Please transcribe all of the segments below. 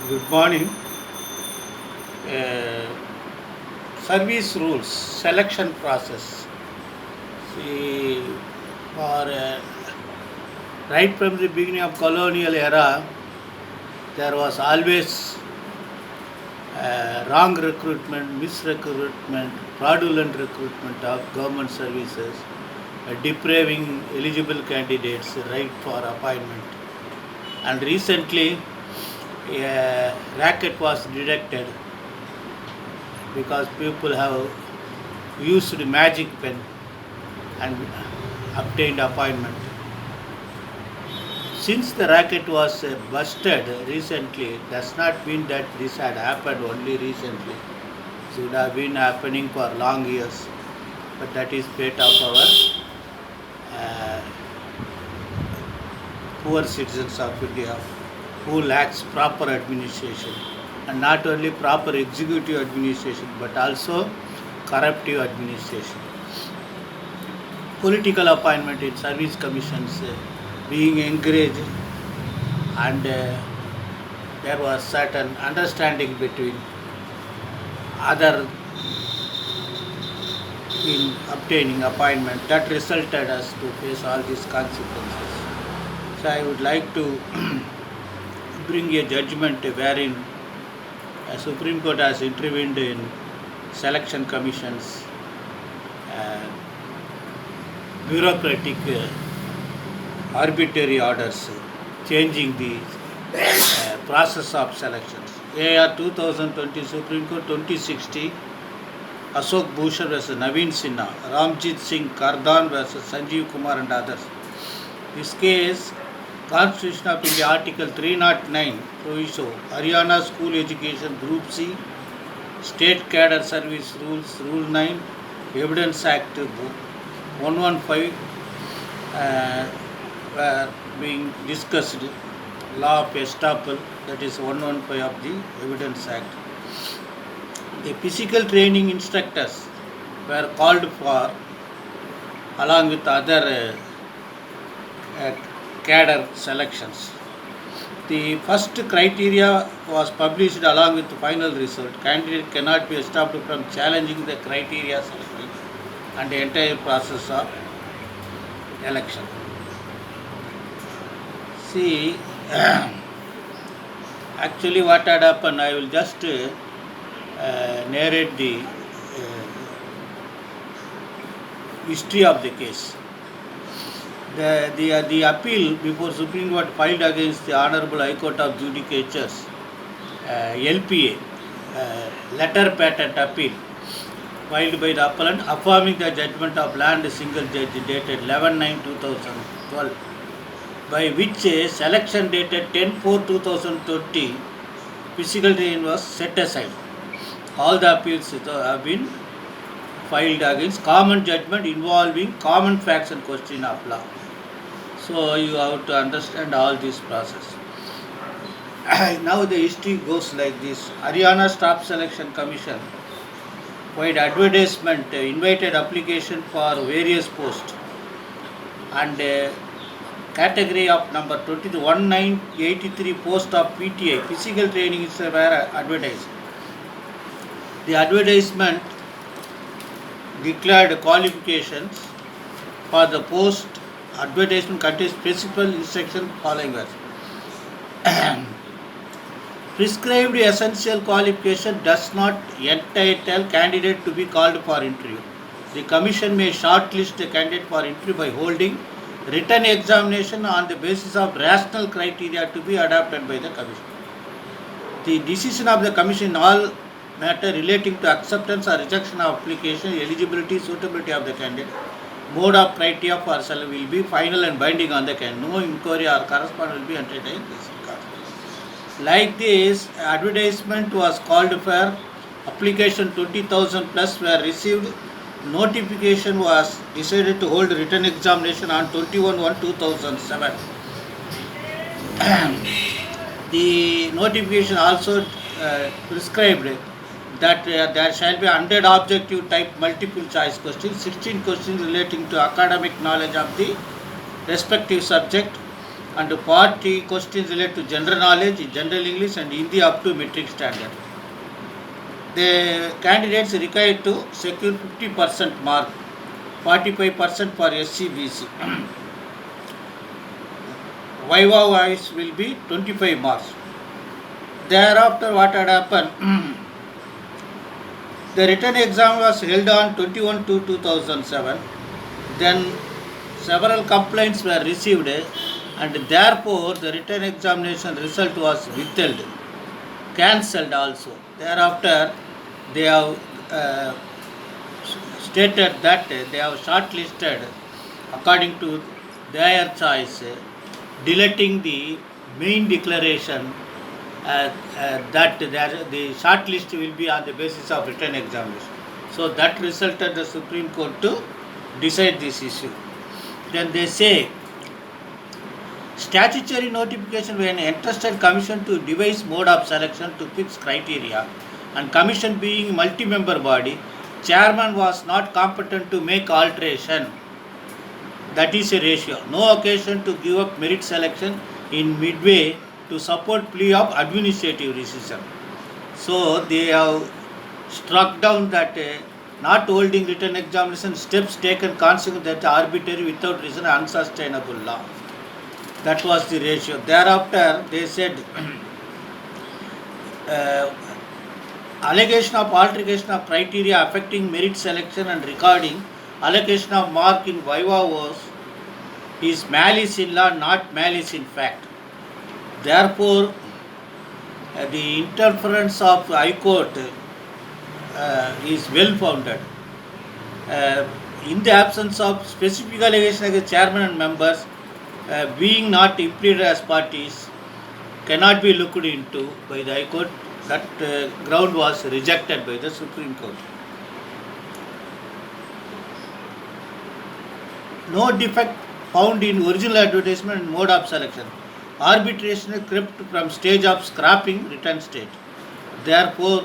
Good morning. Uh, Service rules, selection process. See, for right from the beginning of colonial era, there was always wrong recruitment, misrecruitment, fraudulent recruitment of government services, depriving eligible candidates right for appointment. And recently, a racket was detected because people have used magic pen and obtained appointment. Since the racket was busted recently, it does not mean that this had happened only recently. It should have been happening for long years, but that is fate of our uh, poor citizens of India who lacks proper administration, and not only proper executive administration but also corruptive administration. Political appointment in service commissions being encouraged, and there was certain understanding between other in obtaining appointment that resulted us to face all these consequences. So I would like to bring a judgment wherein a Supreme Court has intervened in selection commissions, uh, bureaucratic arbitrary orders changing the process of selections. AR 2020 Supreme Court 2060 Ashok Bhushan vs Naveen Sinha, Ramjit Singh Kardan vs Sanjeev Kumar and others. This case, Constitution of India Article 309 proviso, Haryana School Education Group C, State Cadre Service Rules, Rule 9, Evidence Act 115 were being discussed, law of estoppel, that is 115 of the Evidence Act. The physical training instructors were called for along with other cadre selections. The first criteria was published along with the final result. Candidate cannot be stopped from challenging the criteria selected and the entire process of election. See, actually what had happened, I will just narrate the history of the case. The appeal before Supreme Court filed against the Honorable High Court of Judicature's LPA, letter patent appeal, filed by the appellant affirming the judgment of land single judge dated 11/9/2012, by which a selection dated 10/4/2020 physical training was set aside. All the appeals have been filed against common judgment involving common facts and question of law. So you have to understand all this process. Now the history goes like this. Haryana Staff Selection Commission made advertisement, invited application for various posts, and category of number 1983 post of PTI, physical training is were advertised. The advertisement declared qualifications for the post. Advertisement contains principal instruction following as prescribed essential qualification does not entitle candidate to be called for interview. The commission may shortlist the candidate for interview by holding written examination on the basis of rational criteria to be adopted by the commission. The decision of the commission in all matter relating to acceptance or rejection of application, eligibility, suitability of the candidate, mode of criteria for selection will be final and binding on the candidate. No inquiry or correspondence will be entertained in this regard. Like this, advertisement was called for, application 20,000 plus were received, notification was decided to hold written examination on 21/1/2007. The notification also prescribed that there shall be 100 objective type multiple choice questions, 16 questions relating to academic knowledge of the respective subject, and 40 questions related to general knowledge, general English and Hindi up to metric standard. The candidates required to secure 50% mark, 45% for SCBC. Viva wise will be 25 marks. Thereafter, what had happened? The written exam was held on 21/2/2007. Then several complaints were received, and therefore the written examination result was withheld, cancelled also. Thereafter, they have stated that they have shortlisted according to their choice, deleting the main declaration that the shortlist will be on the basis of written examination. So that resulted the Supreme Court to decide this issue. Then they say statutory notification when entrusted commission to devise mode of selection to fix criteria, and commission being multi-member body, chairman was not competent to make alteration. That is a ratio. No occasion to give up merit selection in midway to support plea of administrative rescission. So they have struck down that not holding written examination, steps taken consequent that arbitrary, without reason, unsustainable law. That was the ratio. Thereafter they said allegation of alteration of criteria affecting merit selection and recording allocation of mark in viva voce is malice in law, not malice in fact. Therefore, the interference of High Court is well founded. In the absence of specific allegation against chairman and members, being not implicated as parties, cannot be looked into by the High Court. That ground was rejected by the Supreme Court. No defect found in original advertisement and mode of selection. Arbitration crept from stage of scrapping return state. Therefore,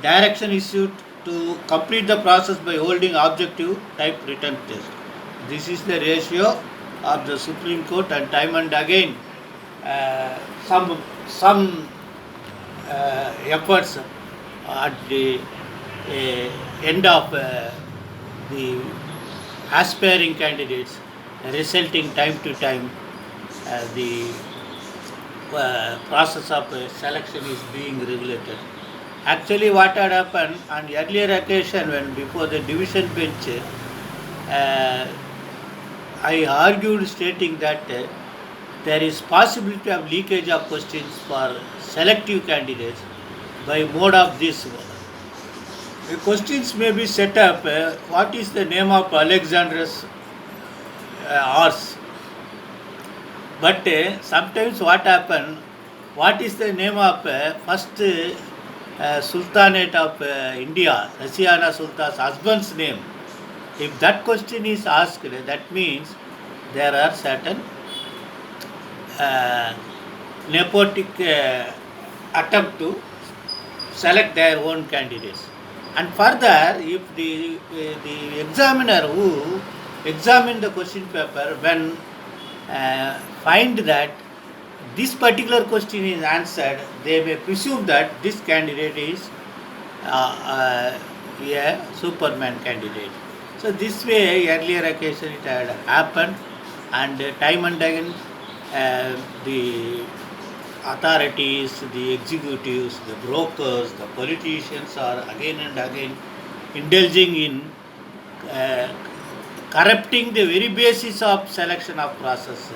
direction issued to complete the process by holding objective type return test. This is the ratio of the Supreme Court, and time and again some efforts at the end of the aspiring candidates, resulting time to time the process of selection is being regulated. Actually, what had happened on earlier occasion when before the division bench, I argued stating that there is possibility of leakage of questions for selective candidates by mode of this. The questions may be set up, what is the name of Alexander's horse? But sometimes what happen, what is the name of first Sultanate of India, Rasiana Sultan's husband's name? If that question is asked, that means there are certain nepotic attempt to select their own candidates. And further, if the examiner who examined the question paper, when find that this particular question is answered, they may presume that this candidate is a Superman candidate. So this way, earlier occasion it had happened, and time and again the authorities, the executives, the brokers, the politicians are again and again indulging in corrupting the very basis of selection of process.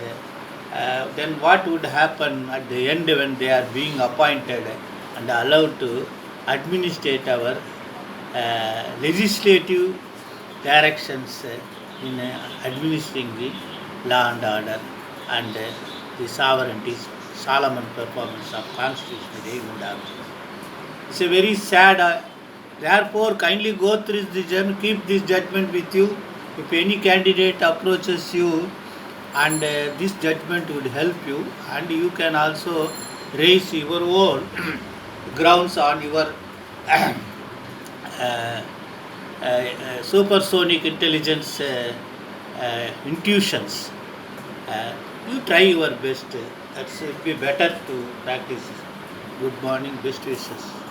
Then what would happen at the end when they are being appointed and allowed to administrate our legislative directions in administering the law and order and the sovereignty, solemn performance of constitutional aim and objects. It's a very sad. Therefore, kindly go through this judgment, keep this judgment with you. If any candidate approaches you, and this judgment would help you, and you can also raise your own grounds on your supersonic intelligence intuitions. You try your best. That's it will be better to practice. Good morning, best wishes.